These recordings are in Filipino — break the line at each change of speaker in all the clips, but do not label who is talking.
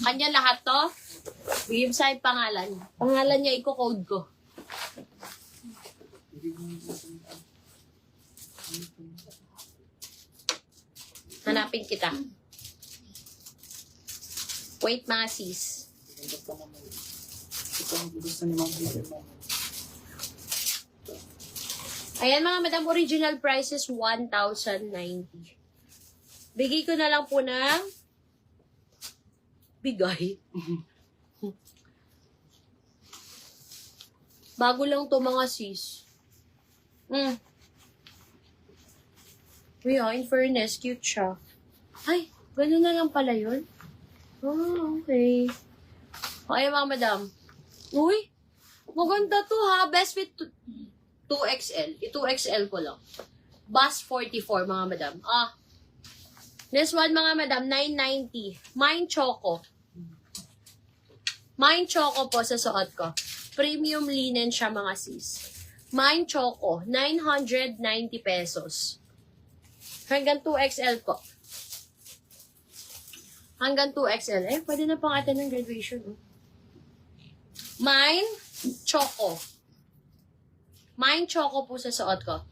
Kanya lahat to? Bigyan sa pangalan. Pangalan niya, i-code ko. Hanapin kita. Wait, mga sis. Ayan mga madam, original price is 1,090. Bigay ko na lang po ng bigay. Bago lang to mga sis. Uy, in fairness, cute siya. Ay, gano'n na lang pala yun. Oh, okay. Okay, mga madam. Uy, maganda to ha. Best fit 2XL. 2XL ko lang. Bus 44, mga madam. This one, mga madam, 990. Mine Choco. Mine Choco po sa suot ko. Premium linen siya, mga sis. Mine Choco, 990 pesos. Hanggang 2XL po. Hanggang 2XL. Eh, pwede na pang atin ng graduation. Mine Choco. Mine Choco po sa suot ko.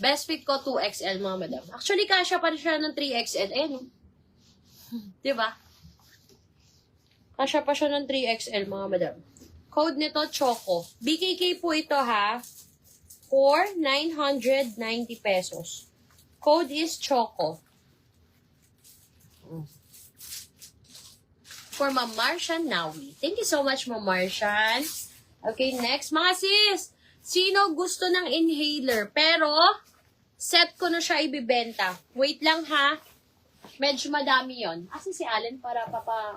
Best fit ko 2XL, mga madam. Actually, kasya pa siya ng 3XL. Eh, no? Diba? Kasya pa siya ng 3XL, mga madam. Code nito, Choco. BKK po ito, ha? For 990 pesos. Code is Choco. For Ma'am Martian Nawi. Thank you so much, Ma'am Martian. Okay, next. Mga sis, sino gusto ng inhaler? Pero, set ko na siya ibibenta. Wait lang, ha? Medyo madami yon. Asa si Allen para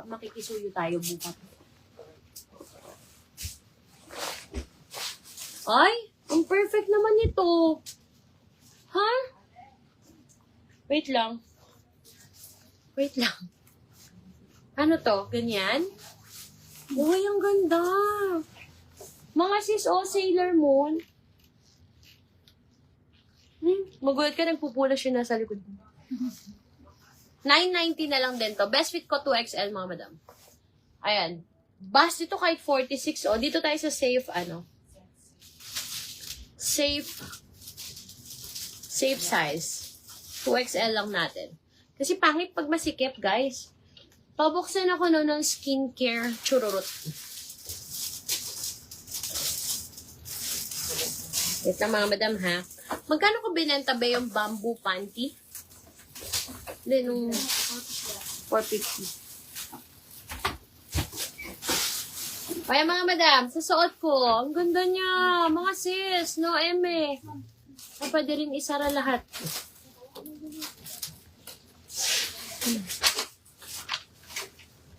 makikisuyo tayo bukas. Ay, ang perfect naman ito. Ha? Wait lang. Wait lang. Ano to? Ganyan? Uy, ang ganda. Mga sis, Sailor Moon. Magulat ka, nagpupula siya nasa likod mo. 990 na lang din to. Best fit ko 2XL, mga madam. Ayan. Bas dito kahit 46. O, dito tayo sa safe, safe size. 2XL lang natin. Kasi pangit pag masikip, guys. Pabuksan ako ng skincare chururut. Ito mga madam, ha? Magkano ko binenta ba yung bamboo panty? Hindi, nung 450. Kaya mga madam, sa suot ko, ang ganda niya. Mga sis, no eme. Pwede rin isara lahat.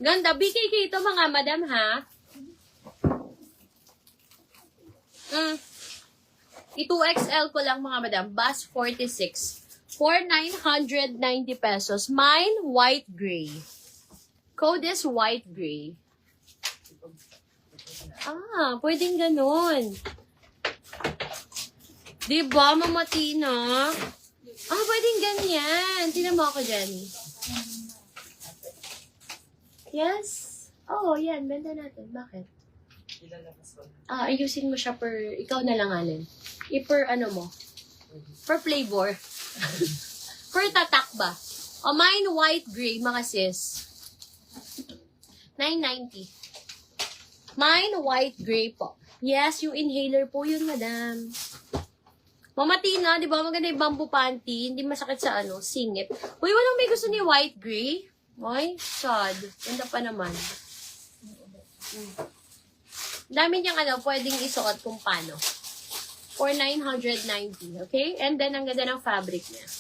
Ganda. BKK ito mga madam, ha? I-2XL ko lang mga madam. Bus 46. For 990 pesos. Mine, white gray. Code is white gray. Pwedeng ganun. Diba, Mama Tina? Pwedeng ganyan. Tingnan mo ako, Jenny. Yes? Yan. Benta natin. Bakit? Ayusin mo siya per... Ikaw na lang, Allen. Per ano mo? Per flavor. Per tatak ba? Mine white gray, mga sis. 990. Mine white gray po. Yes, yung inhaler po yun, madam. Mama Tina, di ba maganda yung bamboo panty? Hindi masakit sa singit. Uy, walang may gusto ni white gray? Ay, sad. Ganda pa naman. Dami niyang pwedeng isuot kung paano. For 990, okay? And then, ang ganda ng fabric niya.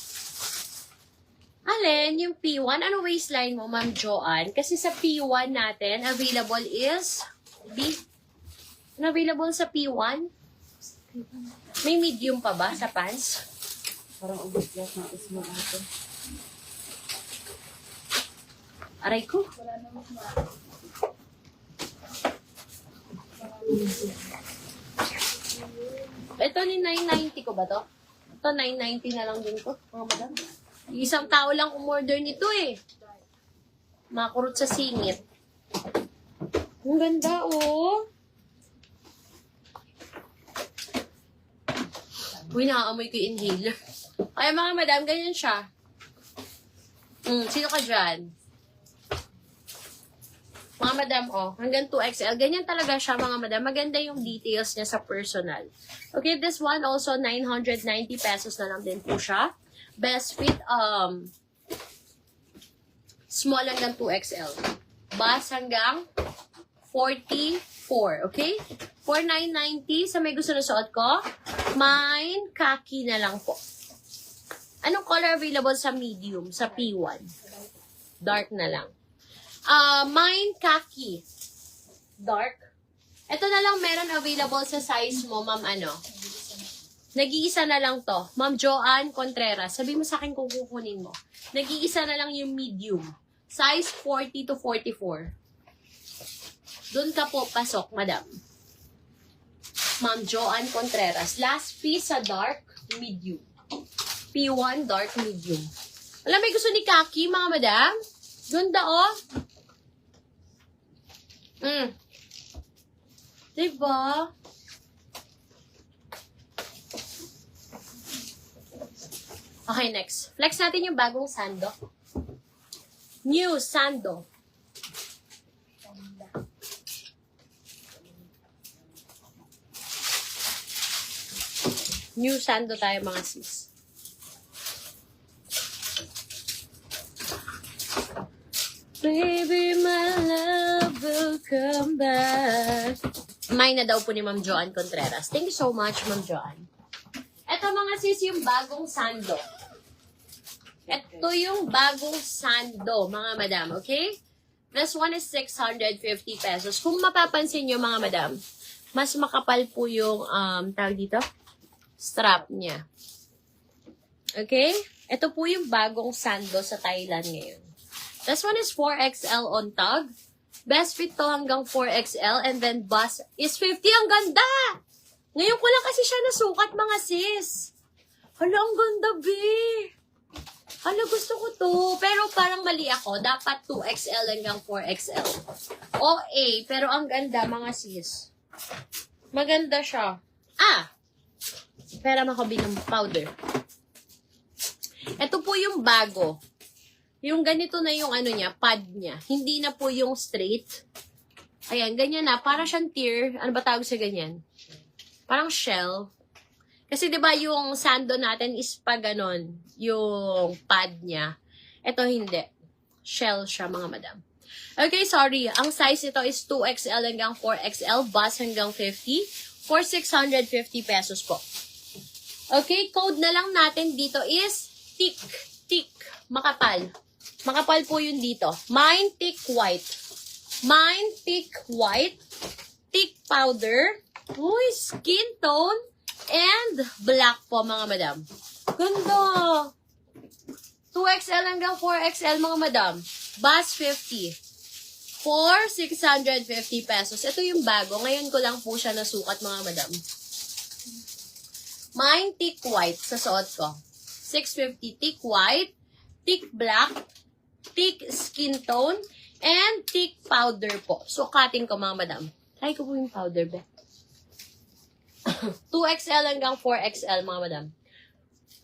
Alin, yung P1, ano waistline mo, Ma'am Joanne? Kasi sa P1 natin, available is Ano available sa P1? May medium pa ba sa pants?
Parang ubos lang na small ito.
Aray ko. Ito ni 990 ko ba to? Ito 990 na lang din ko, mga madam. Isang tao lang umorder nito eh. Makurot sa singit. Ang ganda, oh. Uy, nakaamoy ko yung inhaler. Ay, mga madam, ganyan siya. Sino ka dyan? Mga madam, oh, hanggang 2XL. Ganyan talaga siya, mga madam. Maganda yung details niya sa personal. Okay, this one also, 990 pesos na lang din po siya. Best fit, small hanggang 2XL. Bus hanggang 44, okay? 4,990 sa may gusto na suot ko. Mine, khaki na lang po. Anong color available sa medium? Sa P1. Dark na lang. Mine, khaki. Dark. Ito na lang meron available sa size mo, ma'am, ano? Nag-iisa na lang to. Ma'am Joanne Contreras. Sabi mo sa akin kung kukunin mo. Nag-iisa na lang yung medium. Size 40 to 44. Doon ka po pasok, madam. Ma'am Joanne Contreras. Last piece sa dark, medium. P1, dark, medium. Alam, may gusto ni khaki, mga madam? Ganda, oh. Diba? Okay, next. Flex natin yung bagong sando. New sando. New sando tayo, mga sis. Baby, my love will come back. Mine na daw po ni Ma'am Joanne Contreras. Thank you so much, Ma'am Joanne. Ito, mga sis, yung bagong sando. Ito yung bagong sando, mga madam, okay? This one is 650 pesos. Kung mapapansin nyo, mga madam, mas makapal po yung, tawag dito, strap niya. Okay? Ito po yung bagong sando sa Thailand ngayon. This one is 4XL on tag. Best fit to hanggang 4XL and then bust is 50. Ang ganda! Ngayon ko lang kasi siya nasukat, mga sis. Hala, ang ganda, be. Hala, gusto ko to. Pero parang mali ako. Dapat 2XL hanggang 4XL. OA, pero ang ganda, mga sis. Maganda siya. Pera makabi ng powder. Ito po yung bago. Yung ganito na yung ano niya, pad niya. Hindi na po yung straight. Ayan, ganyan na. Para siyang tier. Ano ba tawag sa ganyan? Parang shell. Kasi 'di ba yung sando natin is pa ganon, yung pad niya. Ito hindi. Shell siya, mga madam. Okay, sorry. Ang size nito is 2XL hanggang 4XL, bust hanggang 50 for 650 pesos po. Okay, code na lang natin dito is thick, makapal. Makapal po yun dito. Mine thick white. Mine thick white, thick powder, uy, skin tone, and black po, mga madam. Ganda! 2XL hanggang 4XL, mga madam. Bus 50. For 650 pesos. Ito yung bago. Ngayon ko lang po siya nasukat, mga madam. Mine thick white sa suot ko. 650 thick white, thick black, thick skin tone, and thick powder po. Sukatin ko, mga madam. Try ko po yung powder, be. 2XL hanggang 4XL, mga madam.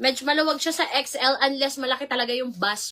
Medyo maluwag siya sa XL unless malaki talaga yung bust